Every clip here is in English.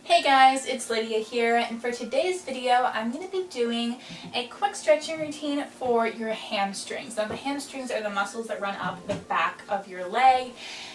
Hey guys, it's Lydia here, and for today's video I'm going to be doing a quick stretching routine for your hamstrings. Now the hamstrings are the muscles that run up the back of your leg,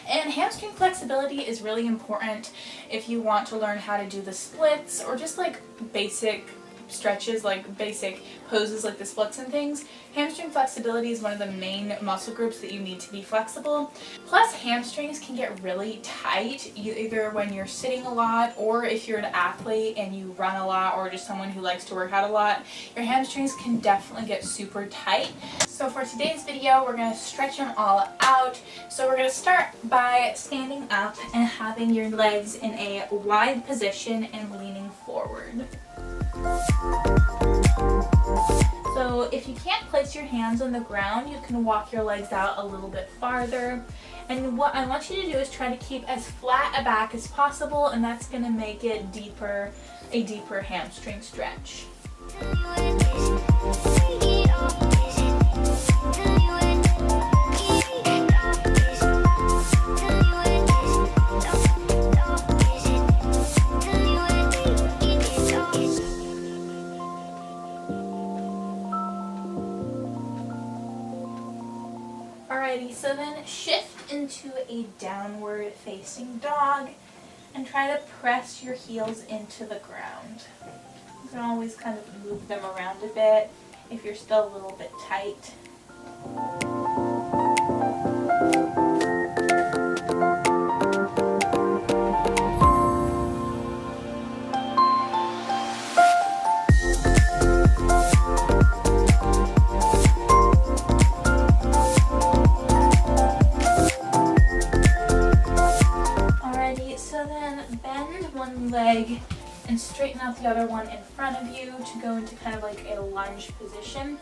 and hamstring flexibility is really important if you want to learn how to do the splits or just like basic stretches, like basic poses like the splits and things. Hamstring flexibility is one of the main muscle groups that you need to be flexible. Plus hamstrings can get really tight either when you're sitting a lot, or if you're an athlete and you run a lot, or just someone who likes to work out a lot. Your hamstrings can definitely get super tight. So for today's video we're going to stretch them all out. So we're going to start by standing up and having your legs in a wide position and leaning forward. So if you can't place your hands on the ground, you can walk your legs out a little bit farther. And what I want you to do is try to keep as flat a back as possible, and that's going to make it a deeper hamstring stretch. Alrighty, so then shift into a downward facing dog and try to press your heels into the ground. You can always kind of move them around a bit if you're still a little bit tight. Leg and straighten out the other one in front of you to go into kind of like a lunge position.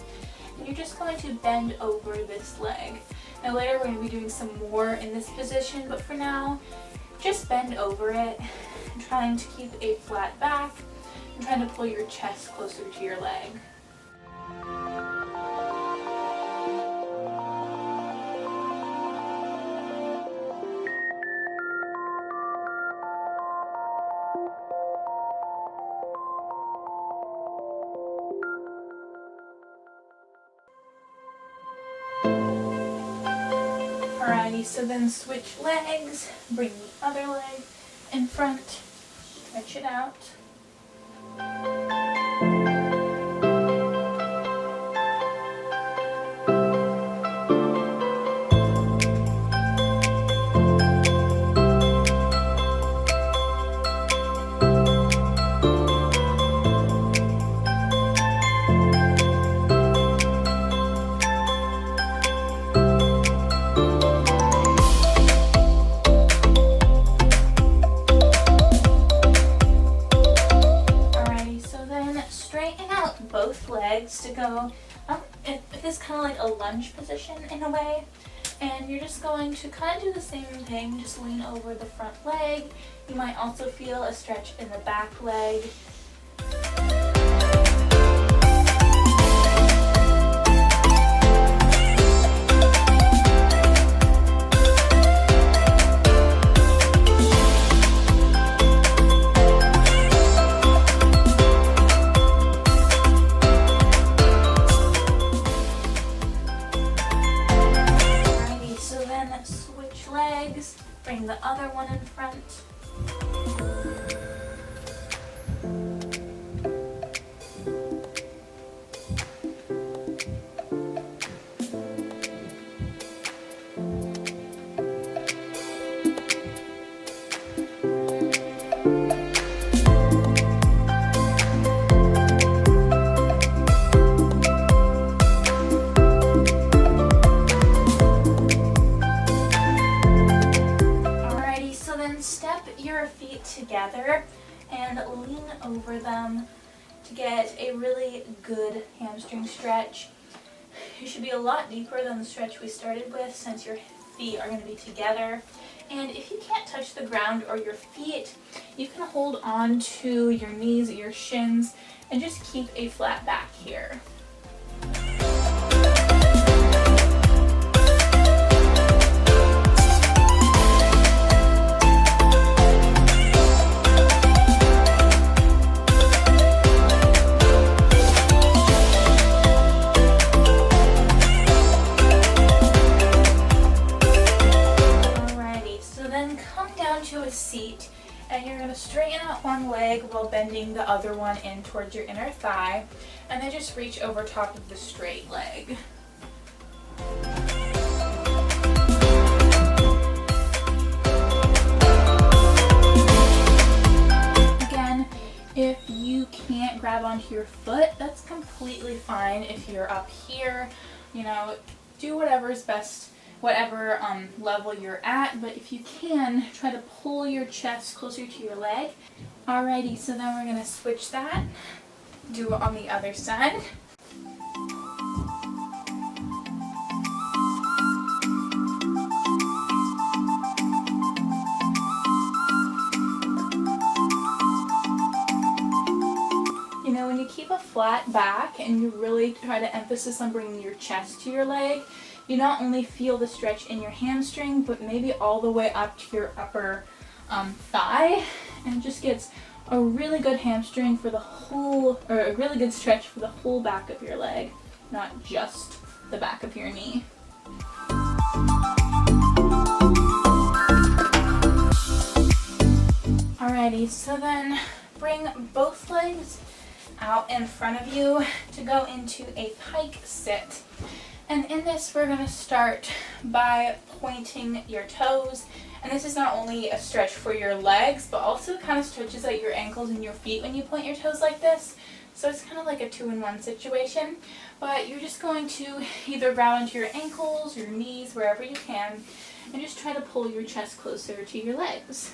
And you're just going to bend over this leg. Now later we're going to be doing some more in this position, but for now just bend over it, trying to keep a flat back and trying to pull your chest closer to your leg. Alrighty, so then switch legs, bring the other leg in front, stretch it out. Both legs to go up. It is kind of like a lunge position in a way, and you're just going to kind of do the same thing, just lean over the front leg. You might also feel a stretch in the back leg. Switch legs, bring the other one in front. Step your feet together and lean over them to get a really good hamstring stretch. You should be a lot deeper than the stretch we started with, since your feet are going to be together. And if you can't touch the ground or your feet, you can hold on to your knees, your shins, and just keep a flat back here. straighten out one leg while bending the other one in towards your inner thigh, and then just reach over top of the straight leg. Again, if you can't grab onto your foot, that's completely fine. If you're up here, you know, do whatever's best, whatever level you're at, but if you can, try to pull your chest closer to your leg. Alrighty, so then we're going to switch that, do it on the other side. You know, when you keep a flat back and you really try to emphasis on bringing your chest to your leg, you not only feel the stretch in your hamstring, but maybe all the way up to your upper thigh, and it just gets a really good hamstring for the whole, or a really good stretch for the whole back of your leg, not just the back of your knee. Alrighty, so then bring both legs out in front of you to go into a pike sit. And in this, we're going to start by pointing your toes. And this is not only a stretch for your legs, but also kind of stretches out your ankles and your feet when you point your toes like this. So it's kind of like a 2-in-1 situation. But you're just going to either grab onto your ankles, your knees, wherever you can, and just try to pull your chest closer to your legs.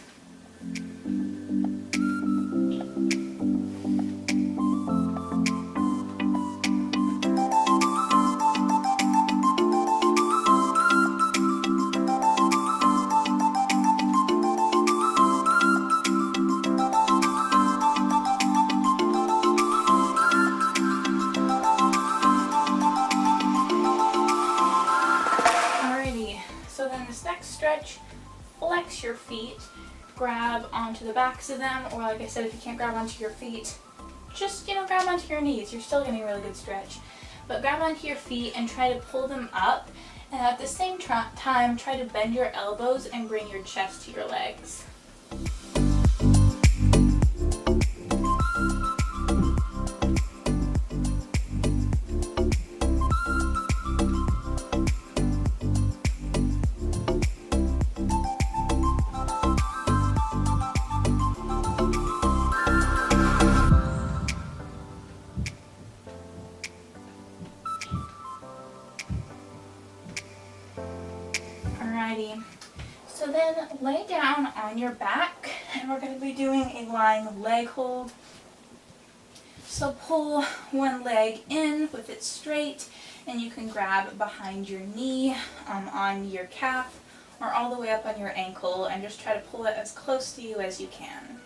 Stretch, flex your feet, grab onto the backs of them, or like I said, if you can't grab onto your feet, just, you know, grab onto your knees. You're still getting a really good stretch. But grab onto your feet and try to pull them up, and at the same time, try to bend your elbows and bring your chest to your legs. So then lay down on your back, and we're going to be doing a lying leg hold. So pull one leg in with it straight, and you can grab behind your knee, on your calf, or all the way up on your ankle, and just try to pull it as close to you as you can.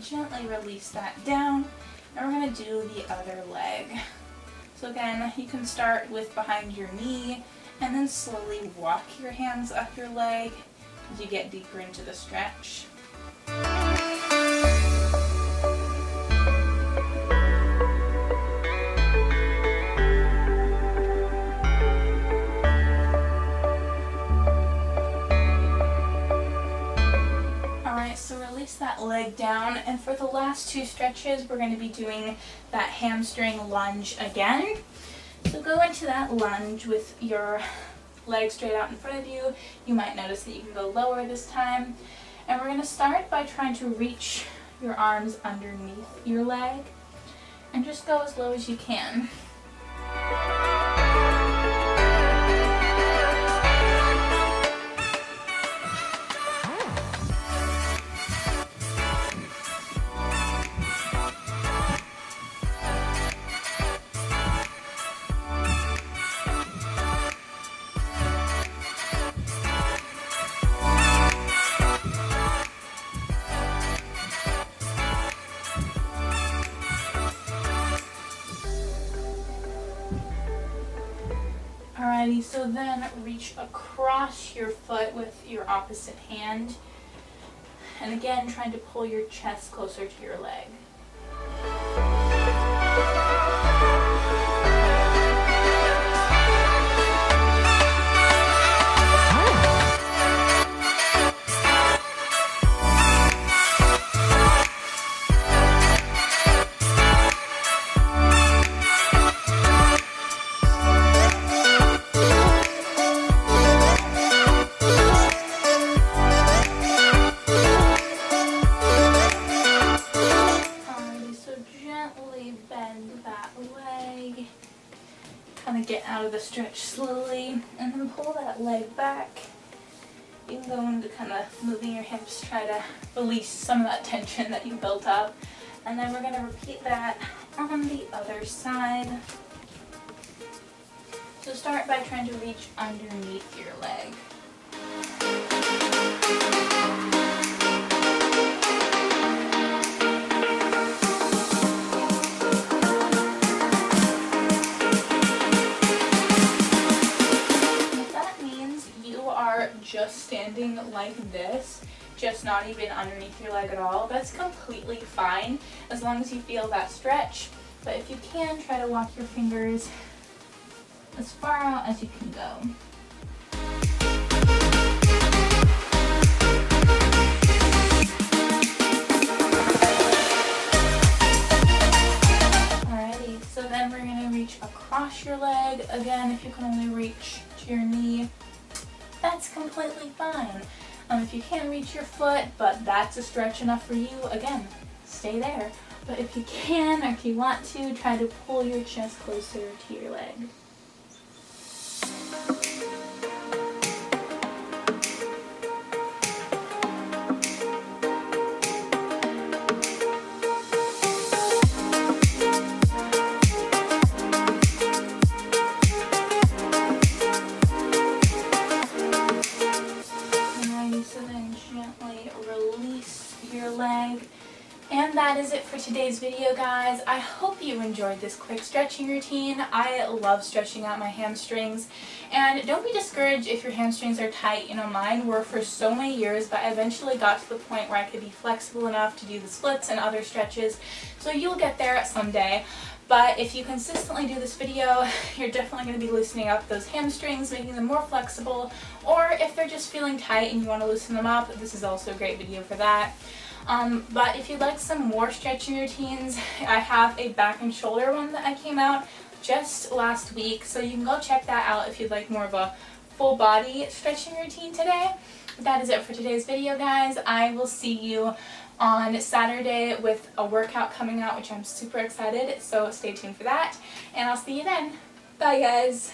Gently release that down, and we're going to do the other leg. So again, you can start with behind your knee and then slowly walk your hands up your leg as you get deeper into the stretch. So release that leg down, and for the last two stretches we're going to be doing that hamstring lunge again. So go into that lunge with your legs straight out in front of you. You might notice that you can go lower this time, and we're going to start by trying to reach your arms underneath your leg and just go as low as you can. then reach across your foot with your opposite hand. And again, trying to pull your chest closer to your leg. Bend that leg, kind of get out of the stretch slowly, and then pull that leg back. You can go into kind of moving your hips, try to release some of that tension that you built up, and then we're going to repeat that on the other side. So start by trying to reach underneath your leg. Just standing like this, just not even underneath your leg at all, that's completely fine as long as you feel that stretch. But if you can, try to walk your fingers as far out as you can go. Alrighty, so then we're going to reach across your leg. Again, if you can only reach to your knee, that's completely fine. If you can't reach your foot, but that's a stretch enough for you, again, stay there. But if you can, or if you want to, try to pull your chest closer to your leg. And that is it for today's video, guys. I hope you enjoyed this quick stretching routine. I love stretching out my hamstrings. And don't be discouraged if your hamstrings are tight. You know, mine were for so many years, but I eventually got to the point where I could be flexible enough to do the splits and other stretches. So you'll get there someday. But if you consistently do this video, you're definitely going to be loosening up those hamstrings, making them more flexible. Or if they're just feeling tight and you want to loosen them up, this is also a great video for that. But if you'd like some more stretching routines, I have a back and shoulder one that I came out just last week, so you can go check that out if you'd like more of a full body stretching routine today. But that is it for today's video, guys. I will see you on Saturday with a workout coming out, which I'm super excited, so stay tuned for that, and I'll see you then. Bye, guys.